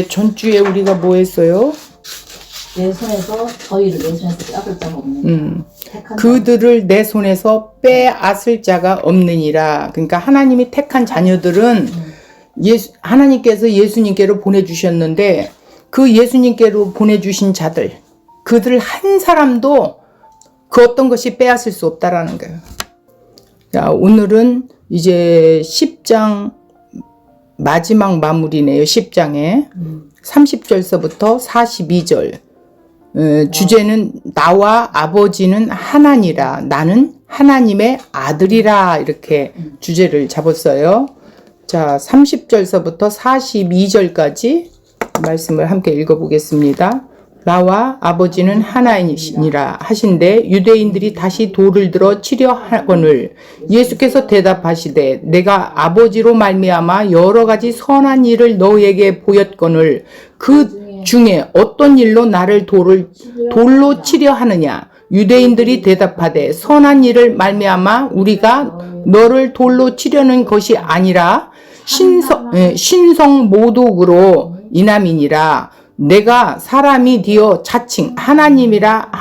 전주에 우리가 뭐 했어요? 내 손에서 저희를 내 손에서 빼앗을 자가 없느니라. 택한 그들을 내 손에서 빼앗을 자가 없느니라. 그러니까 하나님이 택한 자녀들은 하나님께서 예수님께로 보내주셨는데 그 예수님께로 보내주신 자들, 그들 한 사람도 그 어떤 것이 빼앗을 수 없다라는 거예요. 자, 오늘은 이제 10장 마지막 마무리네요. 10장에 30절서부터 42절. 주제는 나와 아버지는 하나니라, 나는 하나님의 아들이라, 이렇게 주제를 잡았어요. 자, 30절서부터 42절까지 말씀을 함께 읽어보겠습니다. 나와 아버지는 하나이시니라 하신대 유대인들이 다시 돌을 들어 치려 하거늘 예수께서 대답하시되 내가 아버지로 말미암아 여러 가지 선한 일을 너희에게 보였거늘 그 중에 어떤 일로 나를 돌로 치려 하느냐. 유대인들이 대답하되 선한 일을 말미암아 우리가 너를 돌로 치려는 것이 아니라 신성 모독으로 인함이니라. 내가 사람이 되어 자칭 하나님이라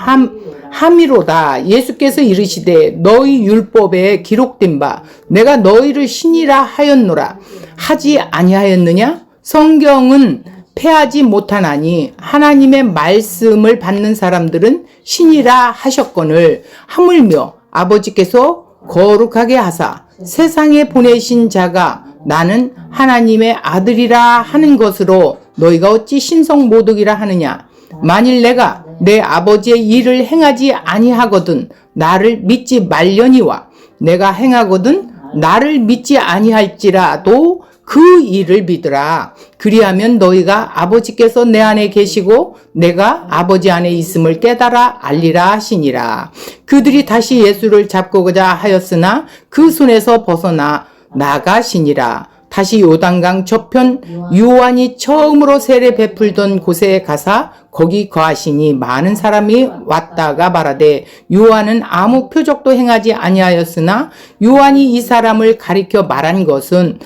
함이로다. 예수께서 이르시되 너희 율법에 기록된 바 내가 너희를 신이라 하였노라 하지 아니하였느냐? 성경은 패하지 못하나니 하나님의 말씀을 받는 사람들은 신이라 하셨거늘 하물며 아버지께서 거룩하게 하사 세상에 보내신 자가 나는 하나님의 아들이라 하는 것으로 너희가 어찌 신성 모독이라 하느냐. 만일 내가 내 아버지의 일을 행하지 아니하거든 나를 믿지 말려니와 내가 행하거든 나를 믿지 아니할지라도 그 일을 믿으라. 그리하면 너희가 아버지께서 내 안에 계시고 내가 아버지 안에 있음을 깨달아 알리라 하시니라. 그들이 다시 예수를 잡고자 하였으나 그 손에서 벗어나 나가시니라. 다시 요단강 저편 요한이 처음으로 세례 베풀던 곳에 가사 거기 거하시니 많은 사람이 왔다가 말하되 요한은 아무 표적도 행하지 아니하였으나 요한이 이 사람을 가리켜 말한 것은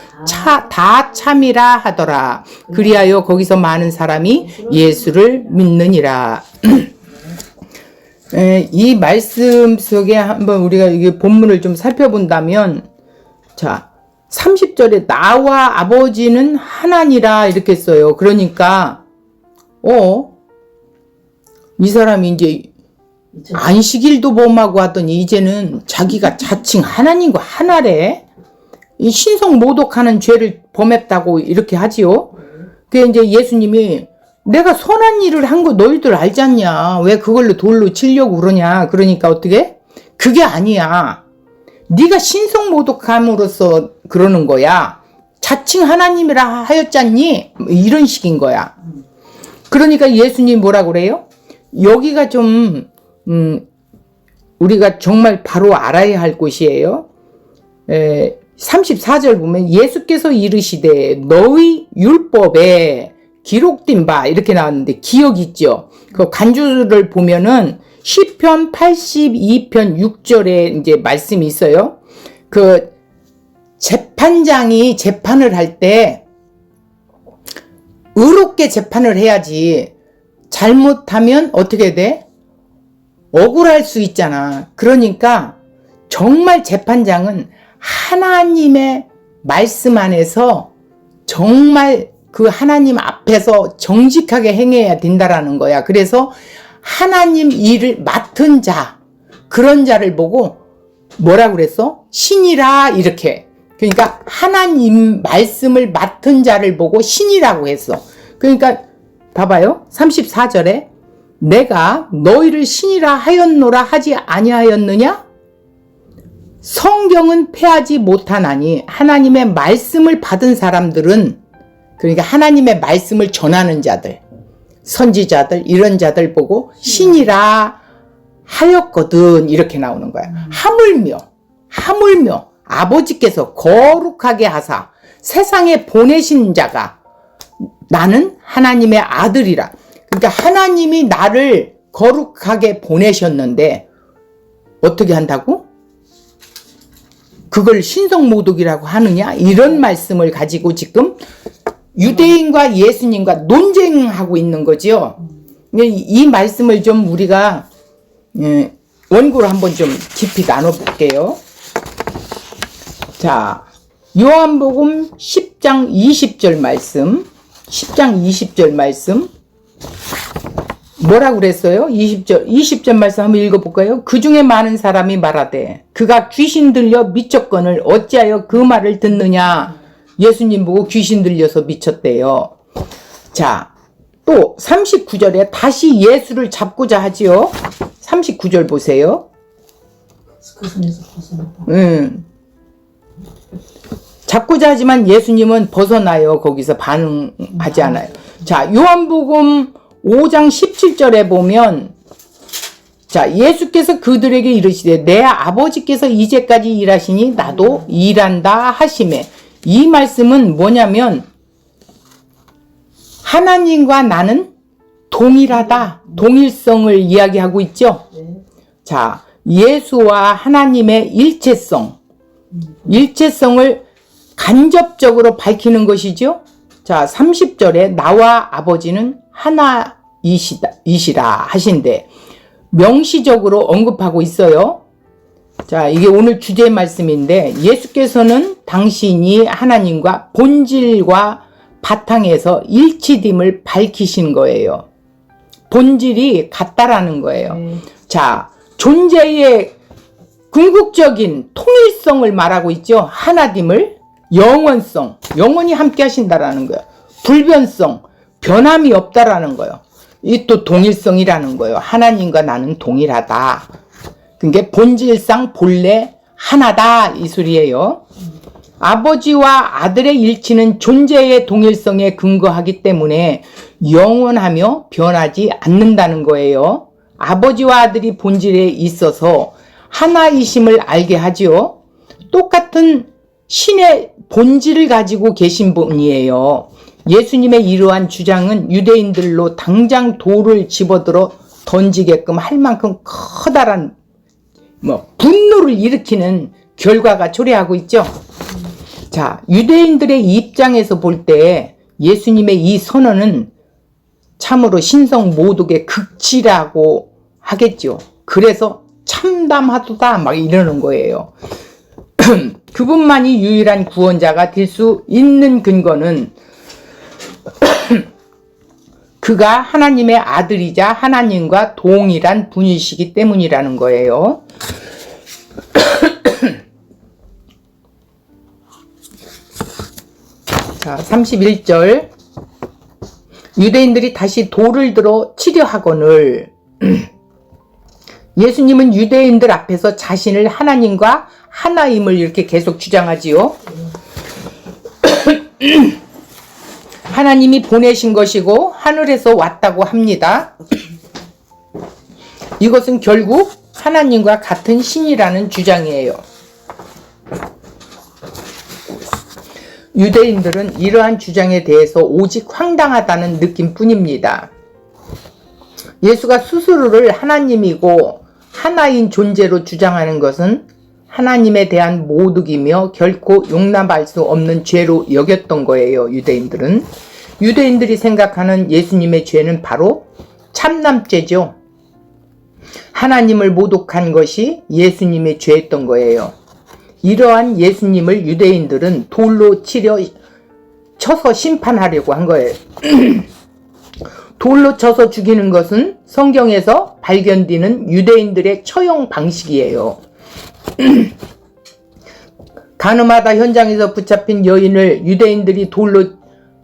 다 참이라 하더라. 그리하여 거기서 많은 사람이 예수를 믿느니라. 이 말씀 속에 한번 우리가 이게 본문을 좀 살펴본다면, 자, 30절에 나와 아버지는 하나니라 이렇게 써요. 그러니까 이 사람이 이제 안식일도 범하고 하더니 이제는 자기가 자칭 하나님과 하나래. 이 신성 모독하는 죄를 범했다고 이렇게 하지요. 그게 이제 예수님이 내가 선한 일을 한 거 너희들 알지 않냐? 왜 그걸로 돌로 치려고 그러냐? 그러니까 어떻게? 그게 아니야. 네가 신성 모독함으로써 그러는 거야. 자칭 하나님이라 하였잖니? 이런 식인 거야. 그러니까 예수님 뭐라 그래요? 여기가 좀 우리가 정말 바로 알아야 할 곳이에요. 34절 보면 예수께서 이르시되 너희 율법에 기록된 바 이렇게 나왔는데 기억 있죠? 그 간주를 보면은 시편 82편 6절에 이제 말씀이 있어요. 그 재판장이 재판을 할 때 의롭게 재판을 해야지 잘못하면 어떻게 돼? 억울할 수 있잖아. 그러니까 정말 재판장은 하나님의 말씀 안에서 정말 그 하나님 앞에서 정직하게 행해야 된다라는 거야. 그래서 하나님 일을 맡은 자, 그런 자를 보고 뭐라 그랬어? 신이라 이렇게. 그러니까 하나님 말씀을 맡은 자를 보고 신이라고 했어. 그러니까 봐봐요. 34절에 내가 너희를 신이라 하였노라 하지 아니하였느냐? 성경은 패하지 못하나니 하나님의 말씀을 받은 사람들은, 그러니까 하나님의 말씀을 전하는 자들, 선지자들, 이런 자들 보고 신이라 하였거든 이렇게 나오는 거야. 하물며 아버지께서 거룩하게 하사 세상에 보내신 자가 나는 하나님의 아들이라. 그러니까 하나님이 나를 거룩하게 보내셨는데 어떻게 한다고? 그걸 신성모독이라고 하느냐? 이런 말씀을 가지고 지금 유대인과 예수님과 논쟁하고 있는 거지요. 이 말씀을 좀 우리가 원고를 한번 좀 깊이 나눠볼게요. 자, 요한복음 10장 20절 말씀, 10장 20절 말씀 뭐라고 그랬어요? 20절 말씀 한번 읽어볼까요? 그 중에 많은 사람이 말하되 그가 귀신 들려 미쳤거늘 어찌하여 그 말을 듣느냐. 예수님 보고 귀신 들려서 미쳤대요. 자, 또 39절에 다시 예수를 잡고자 하지요. 39절 보세요. 그 손에서 벗어났다. 잡고자 하지만 예수님은 벗어나요. 거기서 반응하지 않아요. 자, 요한복음 5장 17절에 보면 자, 예수께서 그들에게 이르시되 내 아버지께서 이제까지 일하시니 나도 일한다 하시매. 이 말씀은 뭐냐면 하나님과 나는 동일하다. 동일성을 이야기하고 있죠. 자, 예수와 하나님의 일체성을 간접적으로 밝히는 것이죠. 자, 30절에 나와 아버지는 하나이시라 하신데 명시적으로 언급하고 있어요. 자, 이게 오늘 주제 말씀인데 예수께서는 당신이 하나님과 본질과 바탕에서 일치됨을 밝히신 거예요. 본질이 같다라는 거예요. 자, 존재의 궁극적인 통일성을 말하고 있죠. 하나됨을, 영원성, 영원히 함께 하신다라는 거예요. 불변성, 변함이 없다라는 거예요. 이 또 동일성이라는 거예요. 하나님과 나는 동일하다. 그게 본질상 본래 하나다 이 소리예요. 아버지와 아들의 일치는 존재의 동일성에 근거하기 때문에 영원하며 변하지 않는다는 거예요. 아버지와 아들이 본질에 있어서 하나이심을 알게 하지요. 똑같은 신의 본질을 가지고 계신 분이에요. 예수님의 이러한 주장은 유대인들로 당장 돌을 집어들어 던지게끔 할 만큼 커다란 분노를 일으키는 결과가 초래하고 있죠. 자, 유대인들의 입장에서 볼 때 예수님의 이 선언은 참으로 신성 모독의 극치라고 하겠죠. 그래서 참담하도다 막 이러는 거예요. 그분만이 유일한 구원자가 될 수 있는 근거는 그가 하나님의 아들이자 하나님과 동일한 분이시기 때문이라는 거예요. 자, 31절 유대인들이 다시 돌을 들어 치려 하거늘 예수님은 유대인들 앞에서 자신을 하나님과 하나임을 이렇게 계속 주장하지요. 하나님이 보내신 것이고 하늘에서 왔다고 합니다. 이것은 결국 하나님과 같은 신이라는 주장이에요. 유대인들은 이러한 주장에 대해서 오직 황당하다는 느낌뿐입니다. 예수가 스스로를 하나님이고 하나인 존재로 주장하는 것은 하나님에 대한 모독이며 결코 용납할 수 없는 죄로 여겼던 거예요. 유대인들이 생각하는 예수님의 죄는 바로 참남죄죠. 하나님을 모독한 것이 예수님의 죄였던 거예요. 이러한 예수님을 유대인들은 돌로 쳐서 심판하려고 한 거예요. 돌로 쳐서 죽이는 것은 성경에서 발견되는 유대인들의 처형 방식이에요. 가늠하다 현장에서 붙잡힌 여인을 유대인들이 돌로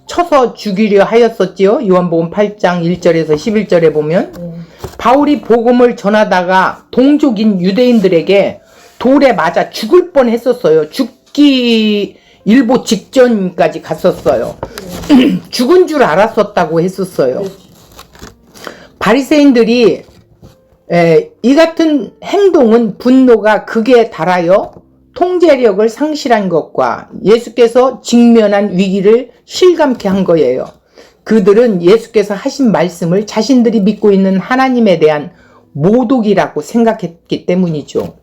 쳐서 죽이려 하였었지요. 요한복음 8장 1절에서 11절에 보면 바울이 복음을 전하다가 동족인 유대인들에게 돌에 맞아 죽을 뻔 했었어요. 죽기 일보 직전까지 갔었어요. 죽은 줄 알았었다고 했었어요. 바리새인들이 이 같은 행동은 분노가 극에 달하여 통제력을 상실한 것과 예수께서 직면한 위기를 실감케 한 거예요. 그들은 예수께서 하신 말씀을 자신들이 믿고 있는 하나님에 대한 모독이라고 생각했기 때문이죠.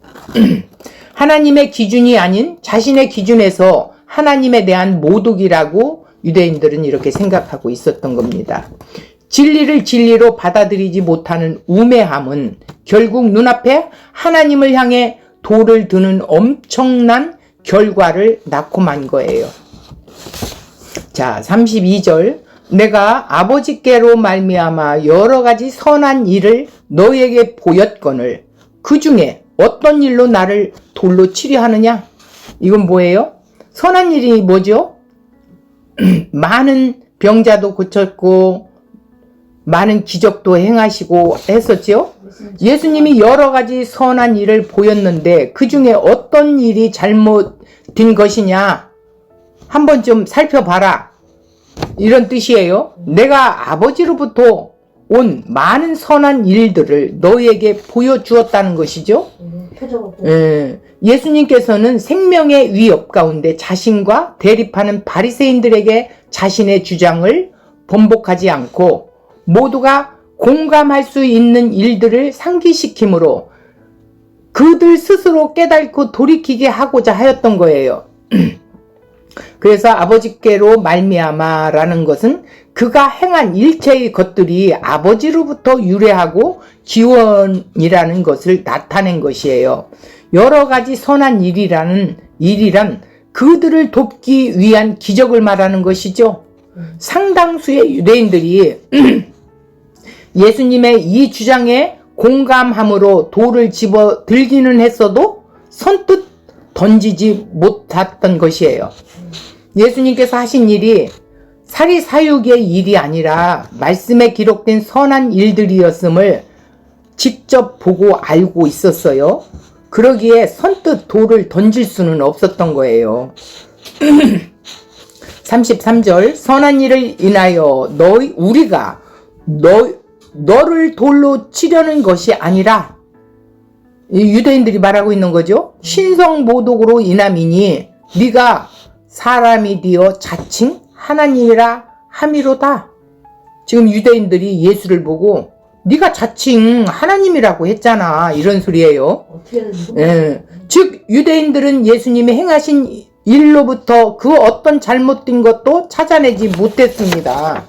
하나님의 기준이 아닌 자신의 기준에서 하나님에 대한 모독이라고 유대인들은 이렇게 생각하고 있었던 겁니다. 진리를 진리로 받아들이지 못하는 우매함은 결국 눈앞에 하나님을 향해 돌을 드는 엄청난 결과를 낳고 만 거예요. 자, 32절. 내가 아버지께로 말미암아 여러 가지 선한 일을 너에게 보였거늘 그 중에 어떤 일로 나를 돌로 치려 하느냐? 이건 뭐예요? 선한 일이 뭐죠? 많은 병자도 고쳤고 많은 기적도 행하시고 했었죠. 예수님이 여러 가지 선한 일을 보였는데 그 중에 어떤 일이 잘못된 것이냐? 한번 좀 살펴봐라. 이런 뜻이에요. 내가 아버지로부터 온 많은 선한 일들을 너에게 보여주었다는 것이죠. 예수님께서는 생명의 위협 가운데 자신과 대립하는 바리새인들에게 자신의 주장을 번복하지 않고 모두가 공감할 수 있는 일들을 상기시킴으로 그들 스스로 깨닫고 돌이키게 하고자 하였던 거예요. 그래서 아버지께로 말미암아라는 것은 그가 행한 일체의 것들이 아버지로부터 유래하고 기원이라는 것을 나타낸 것이에요. 여러 가지 선한 일이란 그들을 돕기 위한 기적을 말하는 것이죠. 상당수의 유대인들이 예수님의 이 주장에 공감함으로 돌을 집어 들기는 했어도 선뜻 던지지 못했던 것이에요. 예수님께서 하신 일이 사리사욕의 일이 아니라 말씀에 기록된 선한 일들이었음을 직접 보고 알고 있었어요. 그러기에 선뜻 돌을 던질 수는 없었던 거예요. 33절. 선한 일을 인하여 우리가 너를 돌로 치려는 것이 아니라, 유대인들이 말하고 있는 거죠. 신성모독으로 인함이니 네가 사람이 되어 자칭 하나님이라 함이로다. 지금 유대인들이 예수를 보고 네가 자칭 하나님이라고 했잖아, 이런 소리예요. 즉 유대인들은 예수님이 행하신 일로부터 그 어떤 잘못된 것도 찾아내지 못했습니다.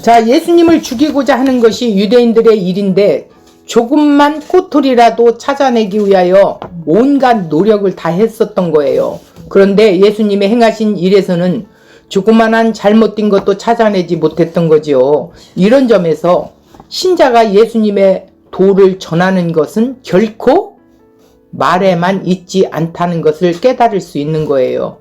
자, 예수님을 죽이고자 하는 것이 유대인들의 일인데 조금만 꼬투리라도 찾아내기 위하여 온갖 노력을 다 했었던 거예요. 그런데 예수님의 행하신 일에서는 조그만한 잘못된 것도 찾아내지 못했던 거죠. 이런 점에서 신자가 예수님의 도를 전하는 것은 결코 말에만 있지 않다는 것을 깨달을 수 있는 거예요.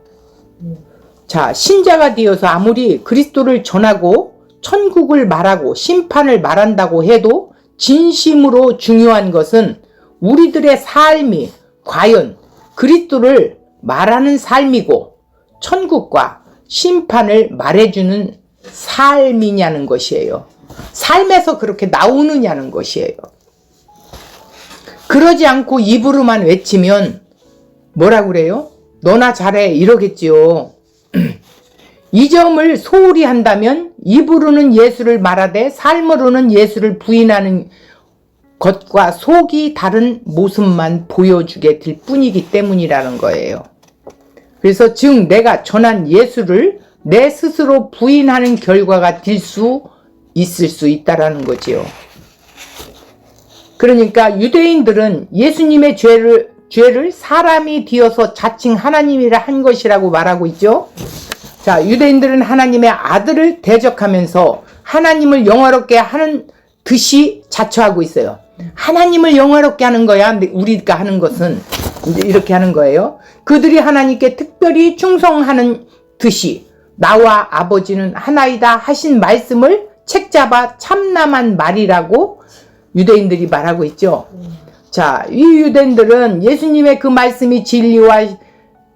자, 신자가 되어서 아무리 그리스도를 전하고 천국을 말하고 심판을 말한다고 해도 진심으로 중요한 것은 우리들의 삶이 과연 그리스도를 말하는 삶이고 천국과 심판을 말해주는 삶이냐는 것이에요. 삶에서 그렇게 나오느냐는 것이에요. 그러지 않고 입으로만 외치면 뭐라 그래요? 너나 잘해 이러겠지요. 이 점을 소홀히 한다면 입으로는 예수를 말하되 삶으로는 예수를 부인하는 것과 속이 다른 모습만 보여주게 될 뿐이기 때문이라는 거예요. 그래서 즉 내가 전한 예수를 내 스스로 부인하는 결과가 될 수 있을 수 있다라는 거지요. 그러니까 유대인들은 예수님의 죄를 사람이 되어서 자칭 하나님이라 한 것이라고 말하고 있죠. 자, 유대인들은 하나님의 아들을 대적하면서 하나님을 영화롭게 하는 듯이 자처하고 있어요. 하나님을 영화롭게 하는 거야. 우리가 하는 것은 이제 이렇게 하는 거예요. 그들이 하나님께 특별히 충성하는 듯이 나와 아버지는 하나이다 하신 말씀을 책잡아 참남한 말이라고 유대인들이 말하고 있죠. 자, 이 유대인들은 예수님의 그 말씀이 진리와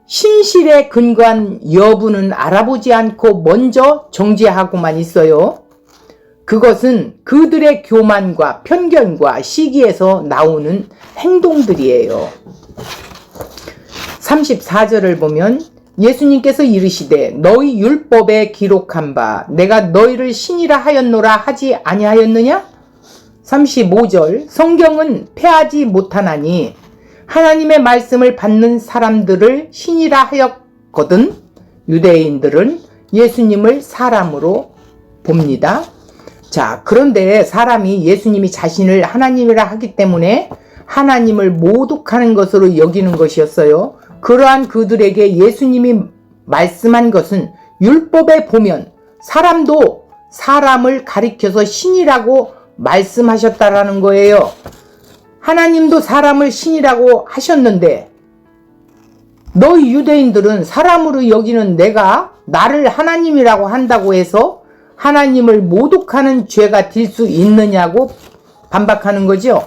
신실에 근거한 여부는 알아보지 않고 먼저 정죄하고만 있어요. 그것은 그들의 교만과 편견과 시기에서 나오는 행동들이에요. 34절을 보면 예수님께서 이르시되 너희 율법에 기록한 바 내가 너희를 신이라 하였노라 하지 아니하였느냐? 35절 성경은 패하지 못하나니 하나님의 말씀을 받는 사람들을 신이라 했거든. 유대인들은 예수님을 사람으로 봅니다. 자, 그런데 사람이 예수님이 자신을 하나님이라 하기 때문에 하나님을 모독하는 것으로 여기는 것이었어요. 그러한 그들에게 예수님이 말씀한 것은 율법에 보면 사람도 사람을 가리켜서 신이라고 말씀하셨다라는 거예요. 하나님도 사람을 신이라고 하셨는데 너희 유대인들은 사람으로 여기는 내가 나를 하나님이라고 한다고 해서 하나님을 모독하는 죄가 될 수 있느냐고 반박하는 거죠.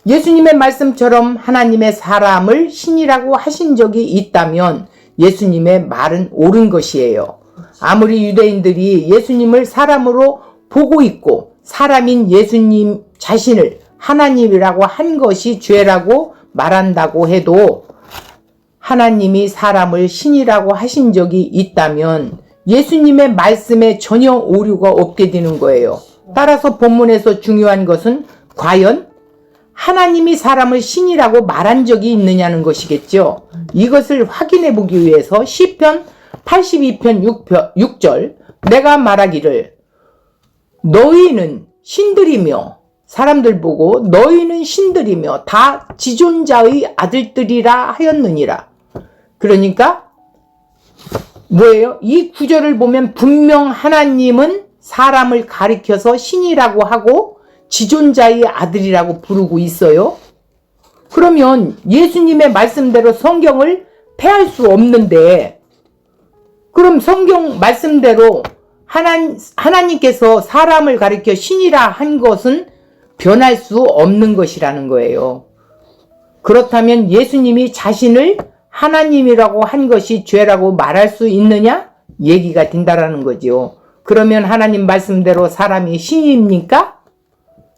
예수님의 말씀처럼 하나님의 사람을 신이라고 하신 적이 있다면 예수님의 말은 옳은 것이에요. 아무리 유대인들이 예수님을 사람으로 보고 있고 사람인 예수님 자신을 하나님이라고 한 것이 죄라고 말한다고 해도 하나님이 사람을 신이라고 하신 적이 있다면 예수님의 말씀에 전혀 오류가 없게 되는 거예요. 따라서 본문에서 중요한 것은 과연 하나님이 사람을 신이라고 말한 적이 있느냐는 것이겠죠. 이것을 확인해 보기 위해서 시편 82편 6절 내가 말하기를 너희는 신들이며 사람들 보고 너희는 신들이며 다 지존자의 아들들이라 하였느니라. 그러니까 뭐예요? 이 구절을 보면 분명 하나님은 사람을 가리켜서 신이라고 하고 지존자의 아들이라고 부르고 있어요. 그러면 예수님의 말씀대로 성경을 폐할 수 없는데 그럼 성경 말씀대로 하나님께서 사람을 가리켜 신이라 한 것은 변할 수 없는 것이라는 거예요. 그렇다면 예수님이 자신을 하나님이라고 한 것이 죄라고 말할 수 있느냐? 얘기가 된다라는 거죠. 그러면 하나님 말씀대로 사람이 신입니까?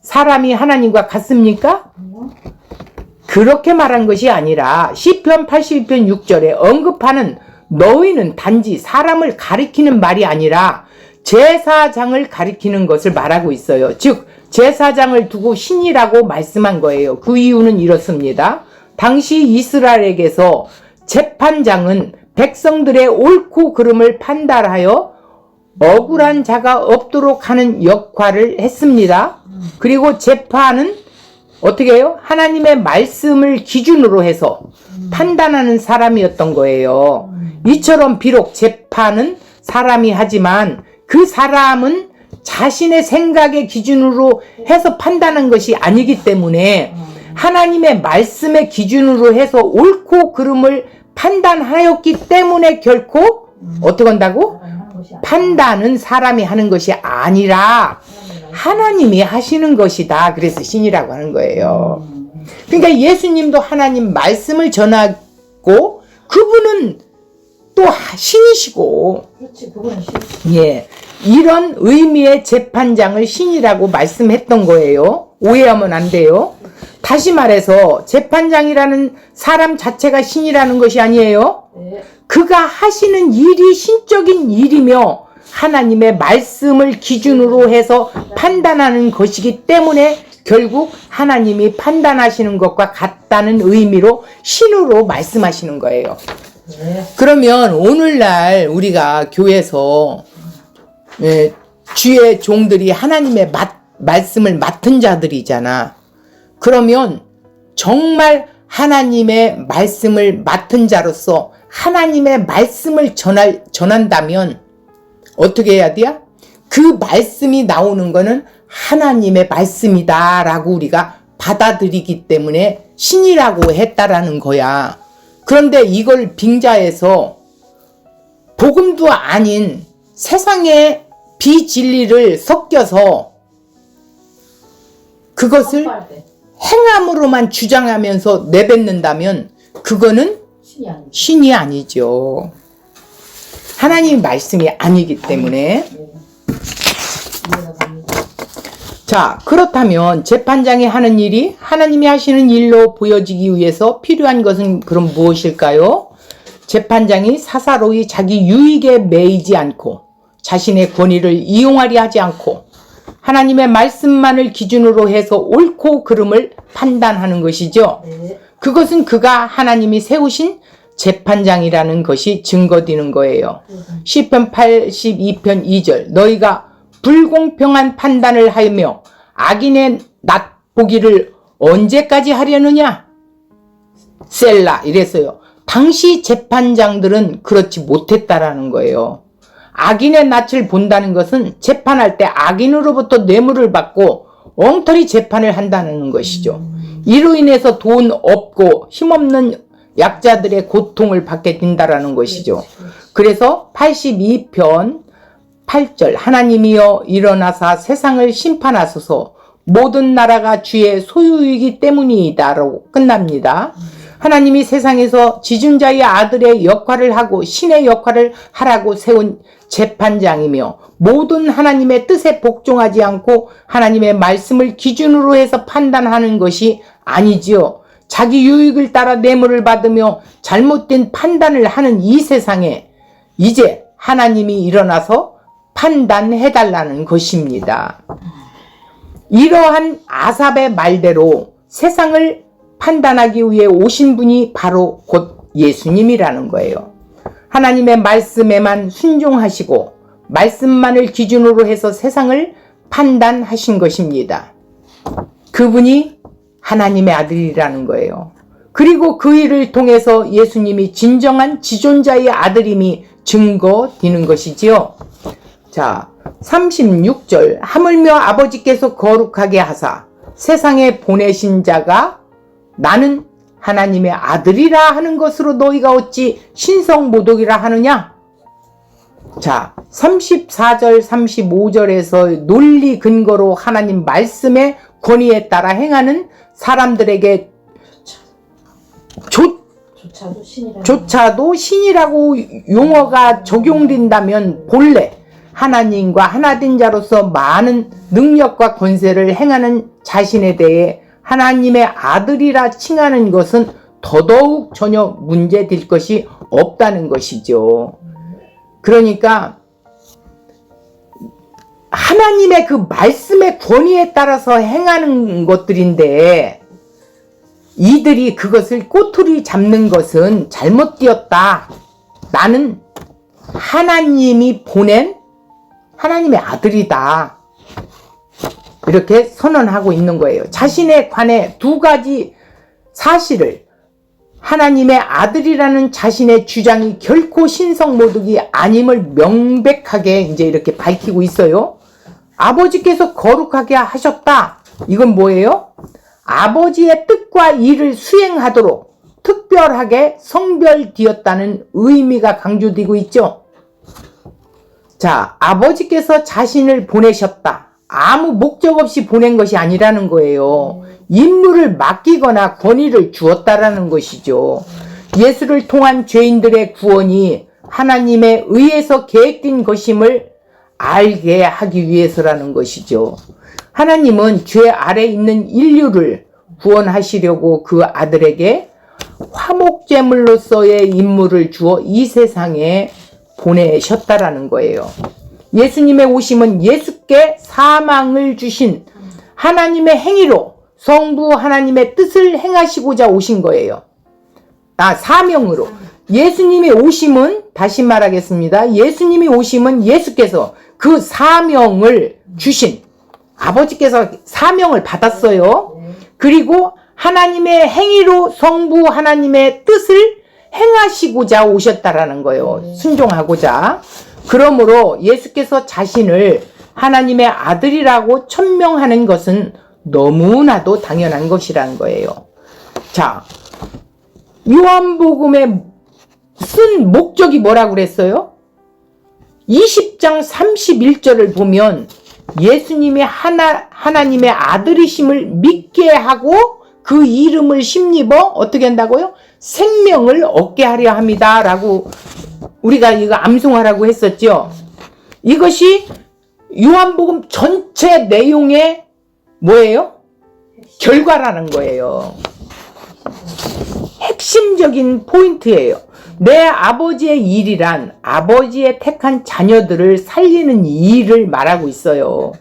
사람이 하나님과 같습니까? 그렇게 말한 것이 아니라 시편 82편 6절에 언급하는 너희는 단지 사람을 가리키는 말이 아니라 제사장을 가리키는 것을 말하고 있어요. 즉 제사장을 두고 신이라고 말씀한 거예요. 그 이유는 이렇습니다. 당시 이스라엘에게서 재판장은 백성들의 옳고 그름을 판단하여 억울한 자가 없도록 하는 역할을 했습니다. 그리고 재판은 어떻게 해요? 하나님의 말씀을 기준으로 해서 판단하는 사람이었던 거예요. 이처럼 비록 재판은 사람이 하지만 그 사람은 자신의 생각의 기준으로 해서 판단한 것이 아니기 때문에 하나님의 말씀의 기준으로 해서 옳고 그름을 판단하였기 때문에 결코 어떻게 한다고? 판단은 사람이 하는 것이 아니라 하나님이 하시는 것이다. 그래서 신이라고 하는 거예요. 그러니까 예수님도 하나님 말씀을 전하고 그분은 또 신이시고 그렇지, 그분은 신. 예, 이런 의미의 재판장을 신이라고 말씀했던 거예요. 오해하면 안 돼요. 다시 말해서 재판장이라는 사람 자체가 신이라는 것이 아니에요. 네. 그가 하시는 일이 신적인 일이며 하나님의 말씀을 기준으로 해서 판단하는 것이기 때문에 결국 하나님이 판단하시는 것과 같다는 의미로 신으로 말씀하시는 거예요. 네. 그러면 오늘날 우리가 교회에서 주의 종들이 하나님의 말씀을 맡은 자들이잖아. 그러면 정말 하나님의 말씀을 맡은 자로서 하나님의 말씀을 전한다면 어떻게 해야 돼요? 그 말씀이 나오는 거는 하나님의 말씀이다 라고 우리가 받아들이기 때문에 신이라고 했다라는 거야. 그런데 이걸 빙자해서 복음도 아닌 세상의 비진리를 섞여서 그것을 행함으로만 주장하면서 내뱉는다면 그거는 신이 아니죠. 하나님의 말씀이 아니기 때문에. 자, 그렇다면 재판장이 하는 일이 하나님이 하시는 일로 보여지기 위해서 필요한 것은 그럼 무엇일까요? 재판장이 사사로이 자기 유익에 매이지 않고 자신의 권위를 이용하려 하지 않고 하나님의 말씀만을 기준으로 해서 옳고 그름을 판단하는 것이죠. 그것은 그가 하나님이 세우신 재판장이라는 것이 증거되는 거예요. 시편 82편 2절 너희가 불공평한 판단을 하며 악인의 낫보기를 언제까지 하려느냐? 셀라 이랬어요. 당시 재판장들은 그렇지 못했다라는 거예요. 악인의 낯을 본다는 것은 재판할 때 악인으로부터 뇌물을 받고 엉터리 재판을 한다는 것이죠. 이로 인해서 돈 없고 힘없는 약자들의 고통을 받게 된다라는 것이죠. 그래서 82편 8절 하나님이여 일어나사 세상을 심판하소서 모든 나라가 주의 소유이기 때문이다라고 끝납니다. 하나님이 세상에서 지존자의 아들의 역할을 하고 신의 역할을 하라고 세운 재판장이며 모든 하나님의 뜻에 복종하지 않고 하나님의 말씀을 기준으로 해서 판단하는 것이 아니지요. 자기 유익을 따라 뇌물을 받으며 잘못된 판단을 하는 이 세상에 이제 하나님이 일어나서 판단해달라는 것입니다. 이러한 아삽의 말대로 세상을 판단하기 위해 오신 분이 바로 곧 예수님이라는 거예요. 하나님의 말씀에만 순종하시고 말씀만을 기준으로 해서 세상을 판단하신 것입니다. 그분이 하나님의 아들이라는 거예요. 그리고 그 일을 통해서 예수님이 진정한 지존자의 아들임이 증거되는 것이지요. 자, 36절 하물며 아버지께서 거룩하게 하사 세상에 보내신 자가 나는 하나님의 아들이라 하는 것으로 너희가 어찌 신성모독이라 하느냐? 자, 34절 35절에서 논리 근거로 하나님 말씀의 권위에 따라 행하는 사람들에게 조차도 신이라고 용어가 적용된다면 본래 하나님과 하나된 자로서 많은 능력과 권세를 행하는 자신에 대해 하나님의 아들이라 칭하는 것은 더더욱 전혀 문제될 것이 없다는 것이죠. 그러니까 하나님의 그 말씀의 권위에 따라서 행하는 것들인데 이들이 그것을 꼬투리 잡는 것은 잘못되었다. 나는 하나님이 보낸 하나님의 아들이다. 이렇게 선언하고 있는 거예요. 자신에 관해 두 가지 사실을 하나님의 아들이라는 자신의 주장이 결코 신성모독이 아님을 명백하게 이제 이렇게 밝히고 있어요. 아버지께서 거룩하게 하셨다. 이건 뭐예요? 아버지의 뜻과 일을 수행하도록 특별하게 성별되었다는 의미가 강조되고 있죠. 자, 아버지께서 자신을 보내셨다. 아무 목적 없이 보낸 것이 아니라는 거예요. 임무를 맡기거나 권위를 주었다라는 것이죠. 예수를 통한 죄인들의 구원이 하나님에 의해서 계획된 것임을 알게 하기 위해서라는 것이죠. 하나님은 죄 아래 있는 인류를 구원하시려고 그 아들에게 화목제물로서의 임무를 주어 이 세상에 보내셨다라는 거예요. 예수님의 오심은 예수께 사망을 주신 하나님의 행위로 성부 하나님의 뜻을 행하시고자 오신 거예요. 사명으로. 예수님의 오심은, 다시 말하겠습니다. 예수님이 오심은 예수께서 그 사명을 주신, 아버지께서 사명을 받았어요. 그리고 하나님의 행위로 성부 하나님의 뜻을 행하시고자 오셨다라는 거예요. 순종하고자. 그러므로 예수께서 자신을 하나님의 아들이라고 천명하는 것은 너무나도 당연한 것이라는 거예요. 자, 요한복음에 쓴 목적이 뭐라고 그랬어요? 20장 31절을 보면 예수님이 하나님의 아들이심을 믿게 하고 그 이름을 심입어 어떻게 한다고요? 생명을 얻게 하려 합니다. 라고 우리가 이거 암송하라고 했었죠. 이것이 요한복음 전체 내용의 뭐예요? 결과라는 거예요. 핵심적인 포인트예요. 내 아버지의 일이란 아버지의 택한 자녀들을 살리는 일을 말하고 있어요.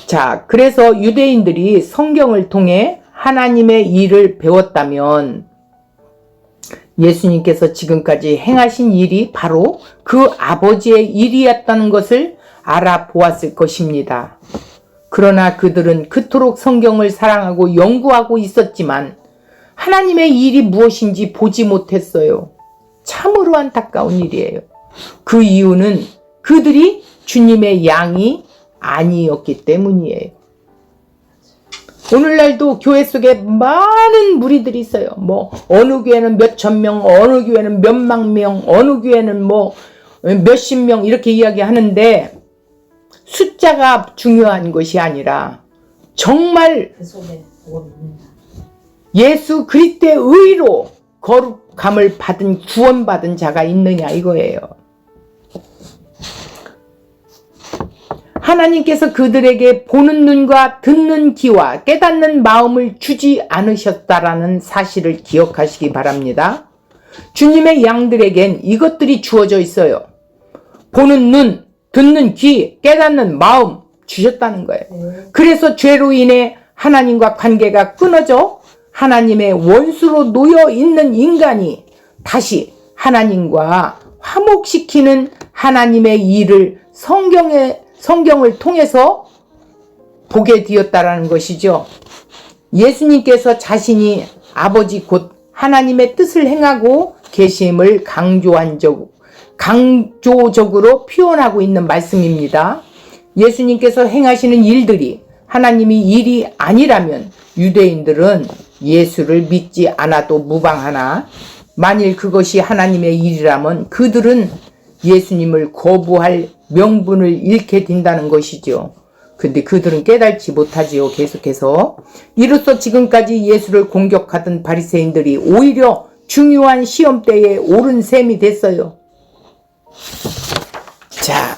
자, 그래서 유대인들이 성경을 통해 하나님의 일을 배웠다면 예수님께서 지금까지 행하신 일이 바로 그 아버지의 일이었다는 것을 알아보았을 것입니다. 그러나 그들은 그토록 성경을 사랑하고 연구하고 있었지만 하나님의 일이 무엇인지 보지 못했어요. 참으로 안타까운 일이에요. 그 이유는 그들이 주님의 양이 아니었기 때문이에요. 오늘날도 교회 속에 많은 무리들이 있어요. 어느 교회는 몇천 명, 어느 교회는 몇만 명, 어느 교회는 몇십 명 이렇게 이야기하는데 숫자가 중요한 것이 아니라 정말 그 속에 복을 믿는다. 예수 그리스도의 의로 거룩함을 받은 구원받은 자가 있느냐 이거예요. 하나님께서 그들에게 보는 눈과 듣는 귀와 깨닫는 마음을 주지 않으셨다라는 사실을 기억하시기 바랍니다. 주님의 양들에겐 이것들이 주어져 있어요. 보는 눈, 듣는 귀, 깨닫는 마음 주셨다는 거예요. 그래서 죄로 인해 하나님과 관계가 끊어져 하나님의 원수로 놓여 있는 인간이 다시 하나님과 화목시키는 하나님의 일을 성경을 통해서 보게 되었다라는 것이죠. 예수님께서 자신이 아버지 곧 하나님의 뜻을 행하고 계심을 강조적으로 표현하고 있는 말씀입니다. 예수님께서 행하시는 일들이 하나님의 일이 아니라면 유대인들은 예수를 믿지 않아도 무방하나 만일 그것이 하나님의 일이라면 그들은 예수님을 거부할 명분을 잃게 된다는 것이죠. 근데 그들은 깨닫지 못하지요. 계속해서 이로써 지금까지 예수를 공격하던 바리새인들이 오히려 중요한 시험대에 오른 셈이 됐어요. 자,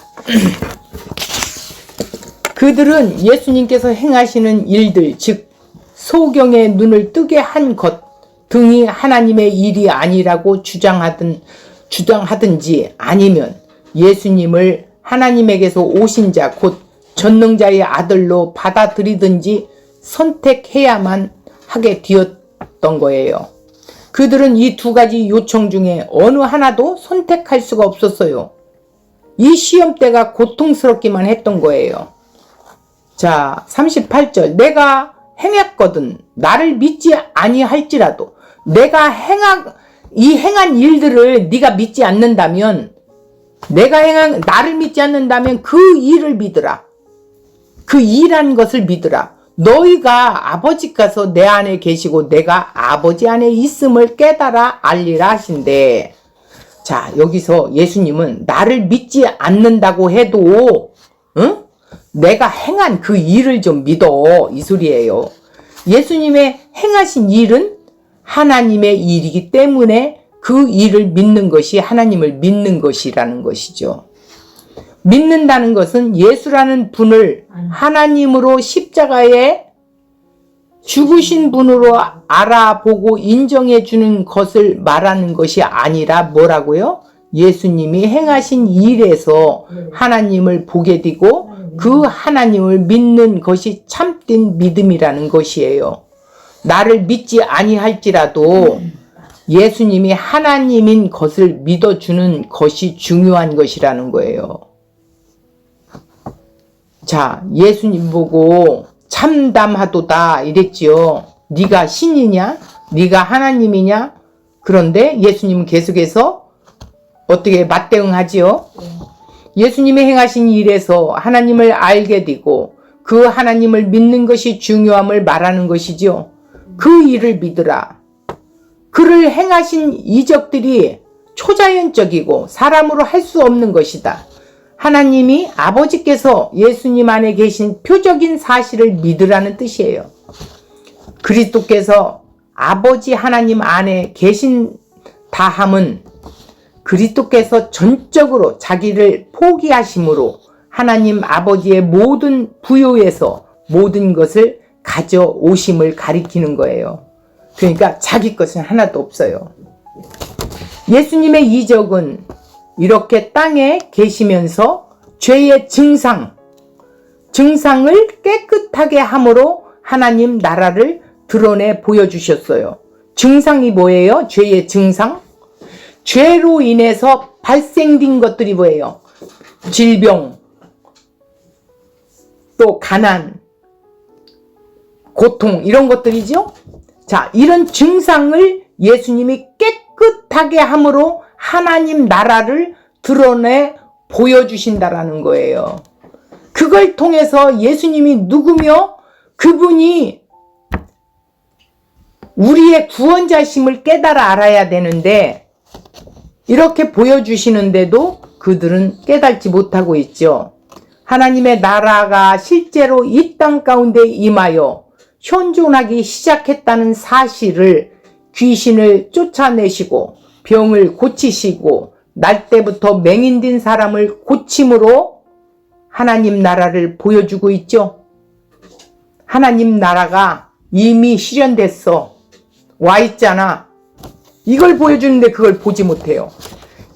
그들은 예수님께서 행하시는 일들, 즉 소경의 눈을 뜨게 한 것 등이 하나님의 일이 아니라고 주장하든지 아니면 예수님을 하나님에게서 오신 자, 곧 전능자의 아들로 받아들이든지 선택해야만 하게 되었던 거예요. 그들은 이 두 가지 요청 중에 어느 하나도 선택할 수가 없었어요. 이 시험대가 고통스럽기만 했던 거예요. 자, 38절. 내가 행했거든 나를 믿지 아니할지라도 내가 행한 일들을 네가 믿지 않는다면 나를 믿지 않는다면 그 일을 믿으라. 그 일한 것을 믿으라. 너희가 아버지께서 내 안에 계시고 내가 아버지 안에 있음을 깨달아 알리라 하신대. 자, 여기서 예수님은 나를 믿지 않는다고 해도 내가 행한 그 일을 좀 믿어 이 소리예요. 예수님의 행하신 일은 하나님의 일이기 때문에 그 일을 믿는 것이 하나님을 믿는 것이라는 것이죠. 믿는다는 것은 예수라는 분을 하나님으로 십자가에 죽으신 분으로 알아보고 인정해 주는 것을 말하는 것이 아니라 뭐라고요? 예수님이 행하신 일에서 하나님을 보게 되고 그 하나님을 믿는 것이 참된 믿음이라는 것이에요. 나를 믿지 아니할지라도 예수님이 하나님인 것을 믿어주는 것이 중요한 것이라는 거예요. 자, 예수님 보고 참담하도다 이랬지요. 네가 신이냐? 네가 하나님이냐? 그런데 예수님은 계속해서 어떻게 맞대응하지요? 예수님이 행하신 일에서 하나님을 알게 되고 그 하나님을 믿는 것이 중요함을 말하는 것이죠. 그 일을 믿으라. 그를 행하신 이적들이 초자연적이고 사람으로 할 수 없는 것이다. 하나님이 아버지께서 예수님 안에 계신 표적인 사실을 믿으라는 뜻이에요. 그리스도께서 아버지 하나님 안에 계신 다함은 그리스도께서 전적으로 자기를 포기하심으로 하나님 아버지의 모든 부요에서 모든 것을 가져오심을 가리키는 거예요. 그러니까 자기 것은 하나도 없어요. 예수님의 이적은 이렇게 땅에 계시면서 죄의 증상을 깨끗하게 함으로 하나님 나라를 드러내 보여주셨어요. 증상이 뭐예요? 죄의 증상? 죄로 인해서 발생된 것들이 뭐예요? 질병, 또 가난, 고통, 이런 것들이죠. 자, 이런 증상을 예수님이 깨끗하게 함으로 하나님 나라를 드러내 보여주신다라는 거예요. 그걸 통해서 예수님이 누구며 그분이 우리의 구원자심을 깨달아 알아야 되는데 이렇게 보여주시는데도 그들은 깨닫지 못하고 있죠. 하나님의 나라가 실제로 이 땅 가운데 임하여 현존하기 시작했다는 사실을 귀신을 쫓아내시고 병을 고치시고 날 때부터 맹인된 사람을 고침으로 하나님 나라를 보여주고 있죠. 하나님 나라가 이미 실현됐어. 와 있잖아. 이걸 보여주는데 그걸 보지 못해요.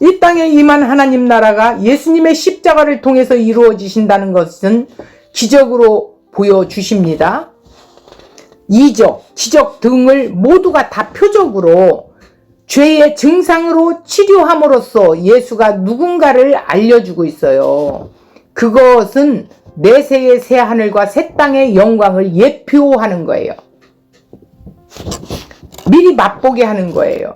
이 땅에 임한 하나님 나라가 예수님의 십자가를 통해서 이루어지신다는 것은 기적으로 보여주십니다. 이적, 기적 등을 모두가 다 표적으로 죄의 증상으로 치료함으로써 예수가 누군가를 알려주고 있어요. 그것은 내세의 새 하늘과 새 땅의 영광을 예표하는 거예요. 미리 맛보게 하는 거예요.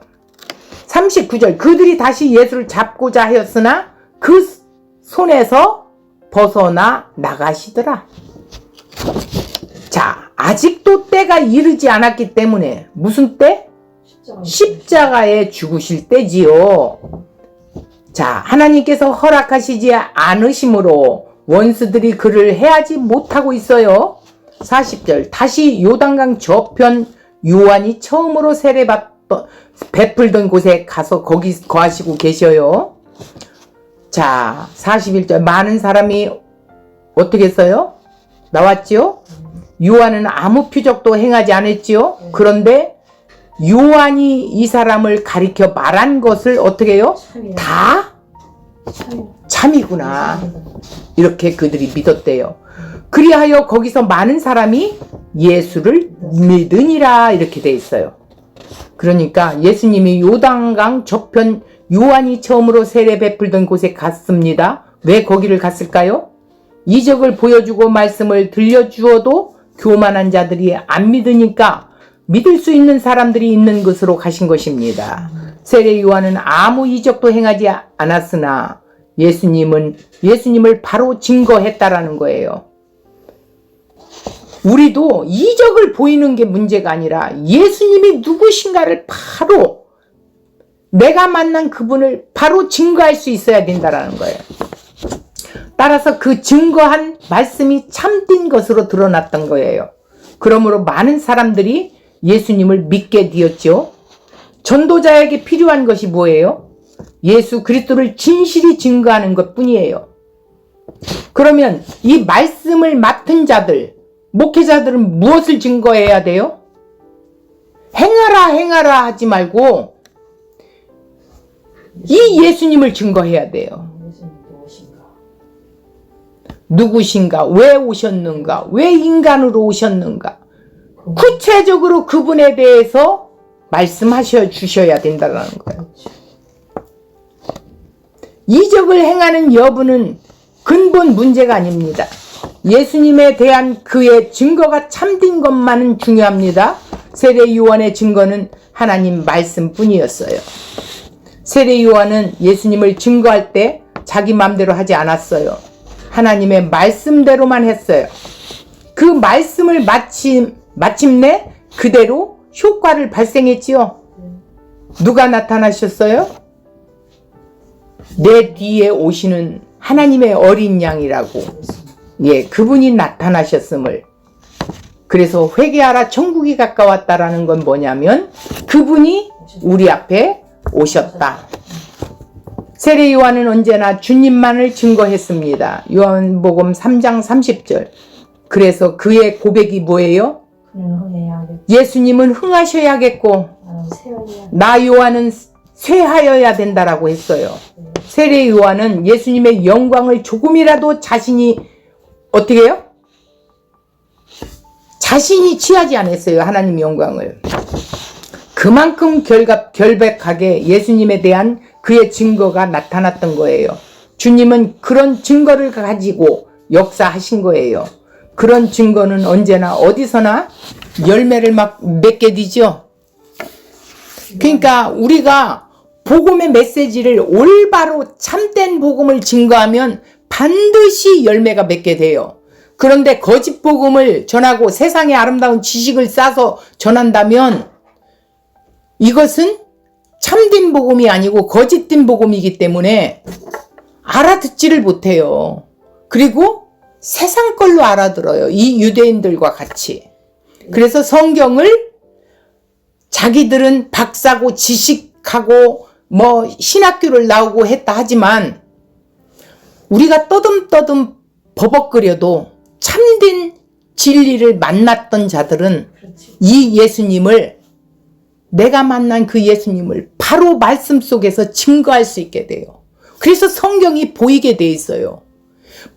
39절, 그들이 다시 예수를 잡고자 하였으나 그 손에서 벗어나 나가시더라. 자, 아직도 때가 이르지 않았기 때문에 무슨 때? 십자가에 죽으실 때지요. 자, 하나님께서 허락하시지 않으심으로 원수들이 그를 해하지 못하고 있어요. 40절, 다시 요단강 저편 요한이 처음으로 세례 베풀던 곳에 가서 거기 거하시고 계셔요. 자, 41절, 많은 사람이 어떻게 했어요? 나왔지요? 요한은 아무 표적도 행하지 않았지요? 그런데 요한이 이 사람을 가리켜 말한 것을 어떻게 해요? 다 참이구나. 이렇게 그들이 믿었대요. 그리하여 거기서 많은 사람이 예수를 믿으니라 이렇게 돼 있어요. 그러니까 예수님이 요단강 저편 요한이 처음으로 세례 베풀던 곳에 갔습니다. 왜 거기를 갔을까요? 이적을 보여주고 말씀을 들려주어도 교만한 자들이 안 믿으니까 믿을 수 있는 사람들이 있는 곳으로 가신 것입니다. 세례 요한은 아무 이적도 행하지 않았으나 예수님을 바로 증거했다라는 거예요. 우리도 이적을 보이는 게 문제가 아니라 예수님이 누구신가를 바로 내가 만난 그분을 바로 증거할 수 있어야 된다라는 거예요. 따라서 그 증거한 말씀이 참된 것으로 드러났던 거예요. 그러므로 많은 사람들이 예수님을 믿게 되었죠. 전도자에게 필요한 것이 뭐예요? 예수 그리스도를 진실히 증거하는 것뿐이에요. 그러면 이 말씀을 맡은 목회자들은 무엇을 증거해야 돼요? 행하라 하지 말고 이 예수님을 증거해야 돼요. 누구신가? 왜 오셨는가? 왜 인간으로 오셨는가? 구체적으로 그분에 대해서 말씀하셔 주셔야 된다는 거예요. 이적을 행하는 여부는 근본 문제가 아닙니다. 예수님에 대한 그의 증거가 참된 것만은 중요합니다. 세례 요한의 증거는 하나님 말씀뿐이었어요. 세례 요한은 예수님을 증거할 때 자기 마음대로 하지 않았어요. 하나님의 말씀대로만 했어요. 그 말씀을 마침내 그대로 효과를 발생했지요. 누가 나타나셨어요? 내 뒤에 오시는 하나님의 어린 양이라고. 예, 그분이 나타나셨음을. 그래서 회개하라 천국이 가까웠다라는 건 뭐냐면 그분이 우리 앞에 오셨다. 세례 요한은 언제나 주님만을 증거했습니다. 요한복음 3장 30절. 그래서 그의 고백이 뭐예요? 예수님은 흥하셔야겠고 나 요한은 쇠하여야 된다라고 했어요. 세례 요한은 예수님의 영광을 조금이라도 자신이 어떻게 해요? 자신이 취하지 않았어요. 하나님 영광을. 그만큼 결백하게 예수님에 대한 그의 증거가 나타났던 거예요. 주님은 그런 증거를 가지고 역사하신 거예요. 그런 증거는 언제나 어디서나 열매를 막 맺게 되죠. 그러니까 우리가 복음의 메시지를 올바로 참된 복음을 증거하면 반드시 열매가 맺게 돼요. 그런데 거짓 복음을 전하고 세상의 아름다운 지식을 싸서 전한다면 이것은 참된 복음이 아니고 거짓된 복음이기 때문에 알아듣지를 못해요. 그리고 세상 걸로 알아들어요. 이 유대인들과 같이. 그래서 성경을 자기들은 박사고 지식하고 뭐 신학교를 나오고 했다 하지만 우리가 떠듬떠듬 버벅거려도 참된 진리를 만났던 자들은 이 예수님을, 내가 만난 그 예수님을 바로 말씀 속에서 증거할 수 있게 돼요. 그래서 성경이 보이게 돼 있어요.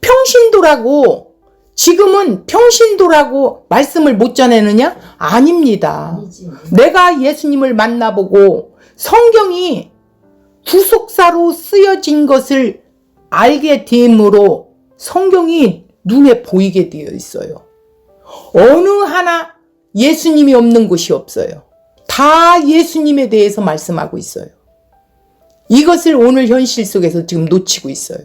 평신도라고, 지금은 평신도라고 말씀을 못 전해느냐? 아닙니다. 내가 예수님을 만나보고 성경이 구속사로 쓰여진 것을 알게 됨으로 성경이 눈에 보이게 되어 있어요. 어느 하나 예수님이 없는 곳이 없어요. 다 예수님에 대해서 말씀하고 있어요. 이것을 오늘 현실 속에서 지금 놓치고 있어요.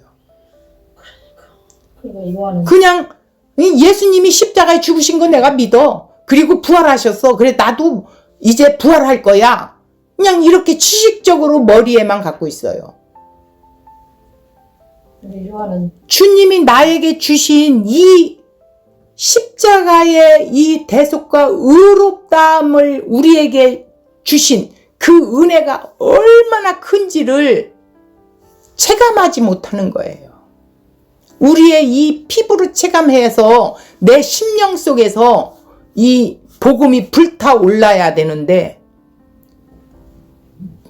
그냥 예수님이 십자가에 죽으신 거 내가 믿어. 그리고 부활하셨어. 그래 나도 이제 부활할 거야. 그냥 이렇게 지식적으로 머리에만 갖고 있어요. 주님이 나에게 주신 이 십자가의 이 대속과 의롭다함을 우리에게 주신 그 은혜가 얼마나 큰지를 체감하지 못하는 거예요. 우리의 이 피부로 체감해서 내 심령 속에서 이 복음이 불타올라야 되는데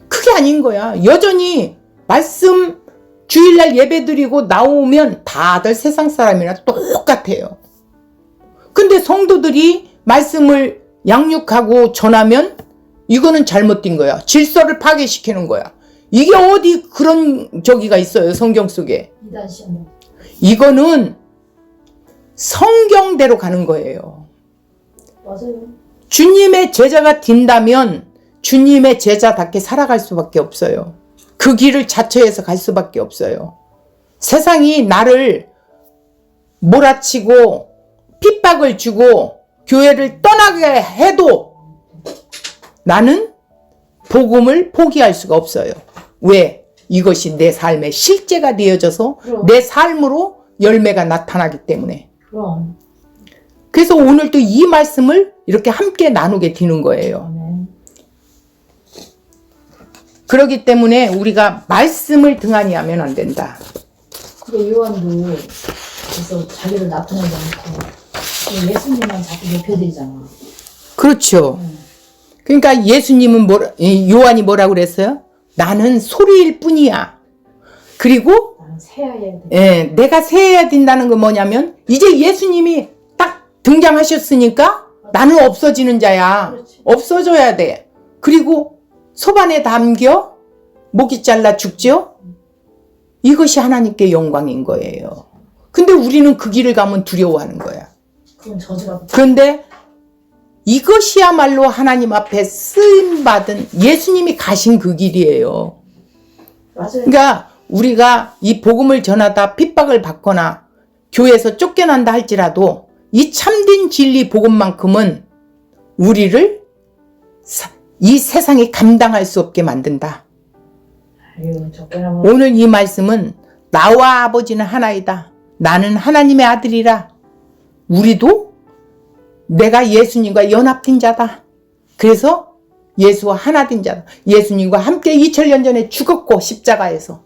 그게 아닌 거야. 여전히 말씀 주일날 예배드리고 나오면 다들 세상 사람이랑 똑같아요. 근데 성도들이 말씀을 양육하고 전하면 이거는 잘못된 거야. 질서를 파괴시키는 거야. 이게 어디 그런 저기가 있어요. 성경 속에. 이거는 성경대로 가는 거예요. 맞아요. 주님의 제자가 된다면 주님의 제자답게 살아갈 수밖에 없어요. 그 길을 자처해서 갈 수밖에 없어요. 세상이 나를 몰아치고 핍박을 주고 교회를 떠나게 해도 나는 복음을 포기할 수가 없어요. 왜? 이것이 내 삶의 실제가 되어져서 내 삶으로 열매가 나타나기 때문에. 그래서 오늘도 이 말씀을 이렇게 함께 나누게 되는 거예요. 그렇기 때문에 우리가 말씀을 등한히 하면 안 된다. 근데 요한도 그래서 자기를 나타내지 않고 예수님만 자꾸 높여드리잖아. 그렇죠. 그러니까 예수님은 요한이 뭐라고 그랬어요? 나는 소리일 뿐이야. 그리고 나는 세야 돼. 예, 내가 세야 된다는 건 뭐냐면 이제 예수님이 딱 등장하셨으니까 나는 없어지는 자야. 그렇지. 없어져야 돼. 그리고 소반에 담겨 목이 잘라 죽죠? 이것이 하나님께 영광인 거예요. 근데 우리는 그 길을 가면 두려워하는 거야. 그건 저주가. 그런데 이것이야말로 하나님 앞에 쓰임받은 예수님이 가신 그 길이에요. 맞아요. 그러니까 우리가 이 복음을 전하다 핍박을 받거나 교회에서 쫓겨난다 할지라도 이 참된 진리 복음만큼은 우리를 이 세상이 감당할 수 없게 만든다. 오늘 이 말씀은 나와 아버지는 하나이다. 나는 하나님의 아들이라. 우리도 내가 예수님과 연합된 자다. 그래서 예수와 하나 된 자다. 예수님과 함께 2000년 전에 죽었고 십자가에서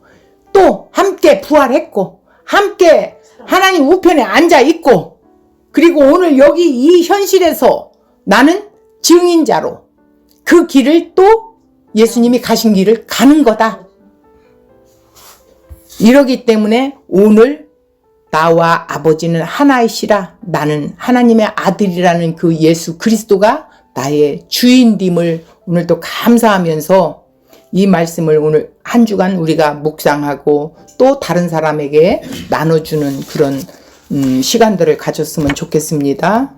또 함께 부활했고 함께 하나님 우편에 앉아 있고 그리고 오늘 여기 이 현실에서 나는 증인자로 그 길을 또 예수님이 가신 길을 가는 거다. 이러기 때문에 오늘 나와 아버지는 하나이시라 나는 하나님의 아들이라는 그 예수 그리스도가 나의 주인됨을 오늘도 감사하면서 이 말씀을 오늘 한 주간 우리가 묵상하고 또 다른 사람에게 나눠주는 그런 시간들을 가졌으면 좋겠습니다.